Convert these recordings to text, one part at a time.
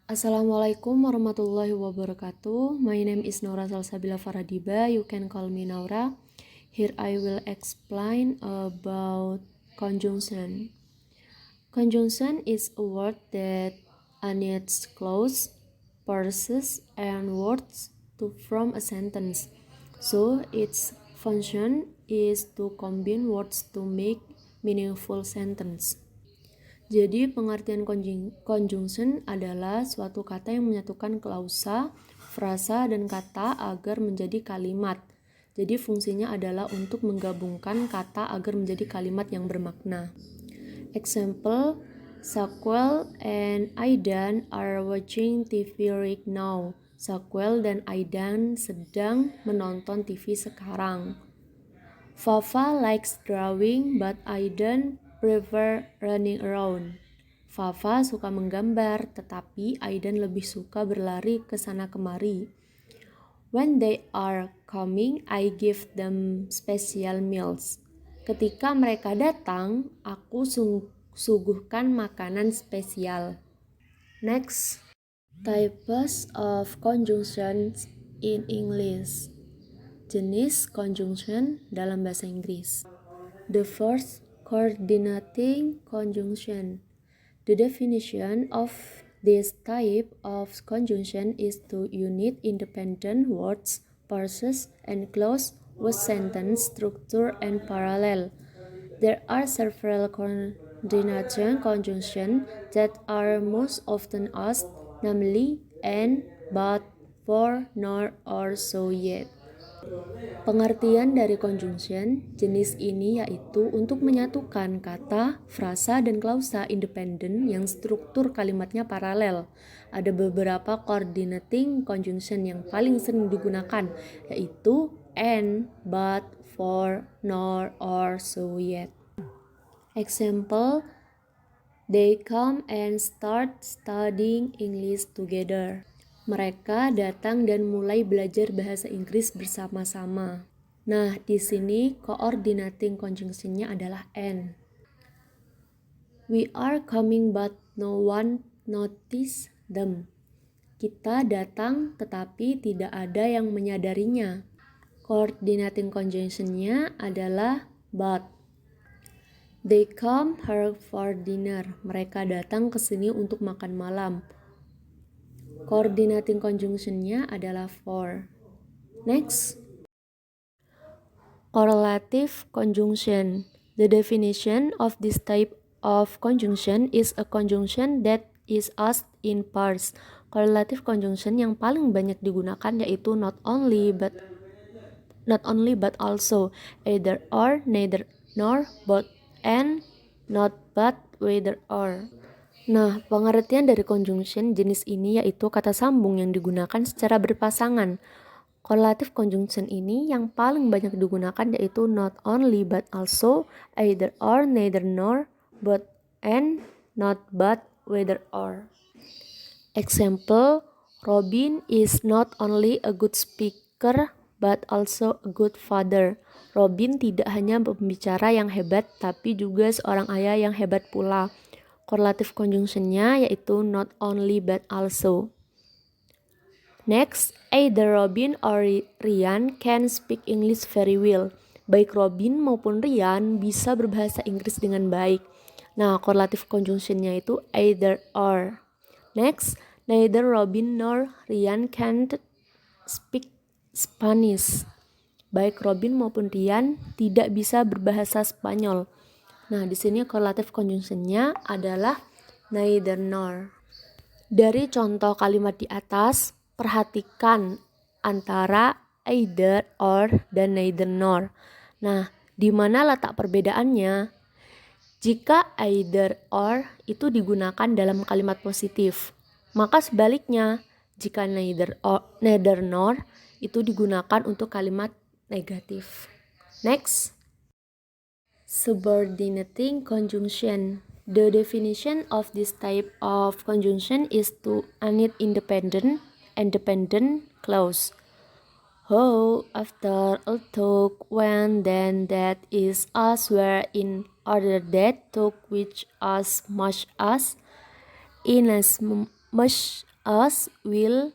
Assalamualaikum warahmatullahi wabarakatuh. My name is Naura Salsabila Faradiba. You can call me Naura. Here I will explain about conjunction. Conjunction is a word that unites clause, phrases, and words to form a sentence. So its function is to combine words to make meaningful sentence. Jadi pengertian conjunction adalah suatu kata yang menyatukan klausa, frasa, dan kata agar menjadi kalimat. Jadi fungsinya adalah untuk menggabungkan kata agar menjadi kalimat yang bermakna. Example, Sakwel and Aidan are watching TV right now. Sakwel dan Aidan sedang menonton TV sekarang. Fafa likes drawing, but Aidan prefer running around. Fafa suka menggambar, tetapi Aidan lebih suka berlari ke sana kemari. When they are coming, I give them special meals. Ketika mereka datang, aku suguhkan makanan spesial. Next, types of conjunctions in English. Jenis conjunction dalam bahasa Inggris. The first, coordinating conjunction. The definition of this type of conjunction is to unite independent words, phrases, and clauses with sentence structure and parallel. There are several coordination conjunctions that are most often used, namely and, but, for, nor, or, so, yet. Pengertian dari conjunction jenis ini yaitu untuk menyatukan kata, frasa, dan klausa independen yang struktur kalimatnya paralel. Ada beberapa coordinating conjunction yang paling sering digunakan, yaitu and, but, for, nor, or, so, yet. Example, they come and start studying English together. Mereka datang dan mulai belajar bahasa Inggris bersama-sama. Nah, di sini coordinating conjunction-nya adalah and. We are coming but no one notice them. Kita datang tetapi tidak ada yang menyadarinya. Coordinating conjunction-nya adalah but. They come here for dinner. Mereka datang ke sini untuk makan malam. Coordinating conjunction-nya adalah for. Next, correlative conjunction. The definition of this type of conjunction is a conjunction that is used in pairs. Correlative conjunction yang paling banyak digunakan yaitu not only but also, either or, neither nor, both and, not but, whether or. Nah, pengertian dari conjunction jenis ini yaitu kata sambung yang digunakan secara berpasangan. Correlative conjunction ini yang paling banyak digunakan yaitu not only but also, either or, neither nor, both and, not but, whether or. Example, Robin is not only a good speaker but also a good father. Robin tidak hanya pembicara yang hebat tapi juga seorang ayah yang hebat pula. Correlative conjunction-nya yaitu not only but also. Next, either Robin or Ryan can speak English very well. Baik Robin maupun Ryan bisa berbahasa Inggris dengan baik. Nah, correlative conjunction-nya itu either or. Next, neither Robin nor Ryan can speak Spanish. Baik Robin maupun Ryan tidak bisa berbahasa Spanyol. Nah, di sini correlative conjunction-nya adalah neither nor. Dari contoh kalimat di atas, perhatikan antara either or dan neither nor. Nah, di mana letak perbedaannya? Jika either or itu digunakan dalam kalimat positif, maka sebaliknya, jika neither nor itu digunakan untuk kalimat negatif. Next, subordinating conjunction. The definition of this type of conjunction is to unite independent clause. How, after a talk, when, then, that, is, as, where, in order that, took, which, as, much as, in as much us will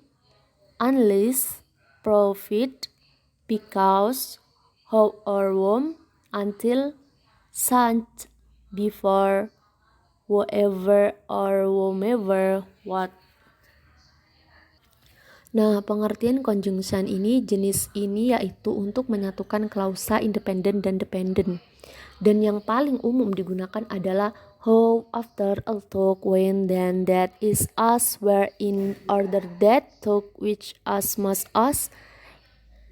unleash profit because how or warm until such before whoever or whomever what. Nah, pengertian conjunction ini, jenis ini yaitu untuk menyatukan klausa independen dan dependen. Dan yang paling umum digunakan adalah how, after, although, when, then, that, is, as, where, in order that, to, which, as much as,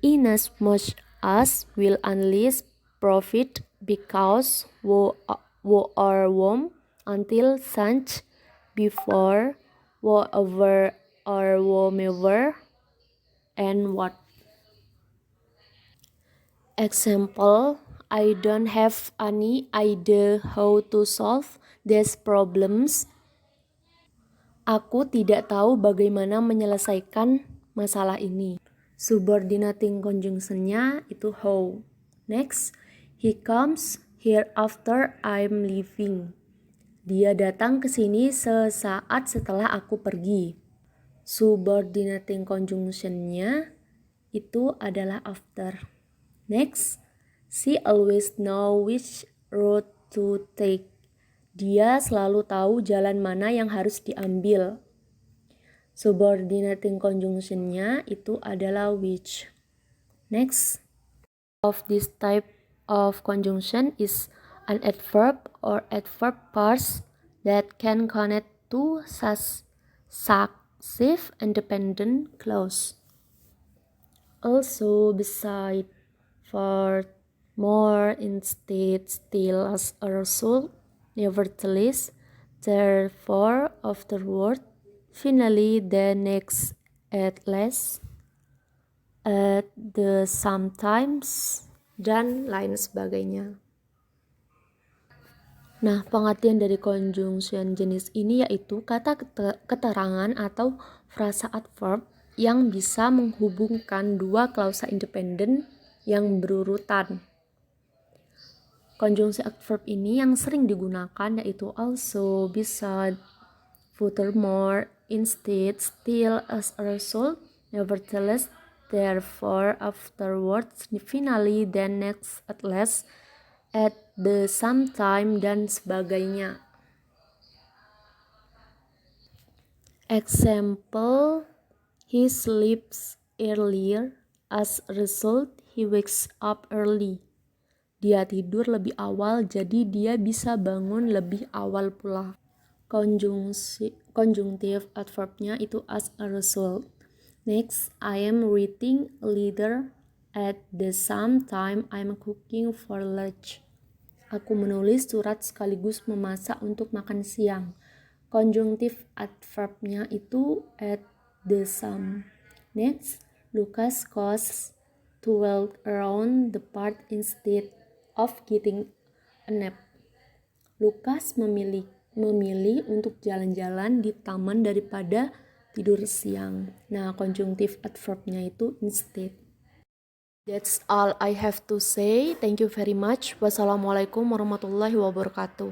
inasmuch as, will, unleash, profit, because, wo or whom, until, such, before, whoever or whomever, and what. Example, I don't have any idea how to solve these problems. Aku tidak tahu bagaimana menyelesaikan masalah ini. Subordinating conjunction-nya itu how. Next, he comes here after I'm leaving. Dia datang ke sini sesaat setelah aku pergi. Subordinating conjunction-nya itu adalah after. Next, she always know which road to take. Dia selalu tahu jalan mana yang harus diambil. Subordinating conjunction-nya itu adalah which. Next, of this type of conjunction is an adverb or adverb pairs that can connect to successive independent clause. Also, beside, for, more, instead, still, as a result, nevertheless, therefore, afterward, finally, the next, at last, at the sometimes, dan lain sebagainya. Nah, pengertian dari conjunction jenis ini yaitu kata keterangan atau frasa adverb yang bisa menghubungkan dua klausa independen yang berurutan. Konjungsi adverb ini yang sering digunakan yaitu also, beside, furthermore, instead, still, as a result, nevertheless, therefore, afterwards, finally, then, next, at last, at the same time, dan sebagainya. Example, he sleeps earlier, as a result, he wakes up early. Dia tidur lebih awal, jadi dia bisa bangun lebih awal pula. Conjunctive adverbnya itu as a result. Next, I am reading a letter at the same time I'm cooking for lunch. Aku menulis surat sekaligus memasak untuk makan siang. Conjunctive adverbnya itu at the same. Next, Lucas goes to walk around the park instead of getting a nap. Lukas memilih untuk jalan-jalan di taman daripada tidur siang. Nah, conjunctive adverbnya itu instead. That's all I have to say. Thank you very much. Wassalamualaikum warahmatullahi wabarakatuh.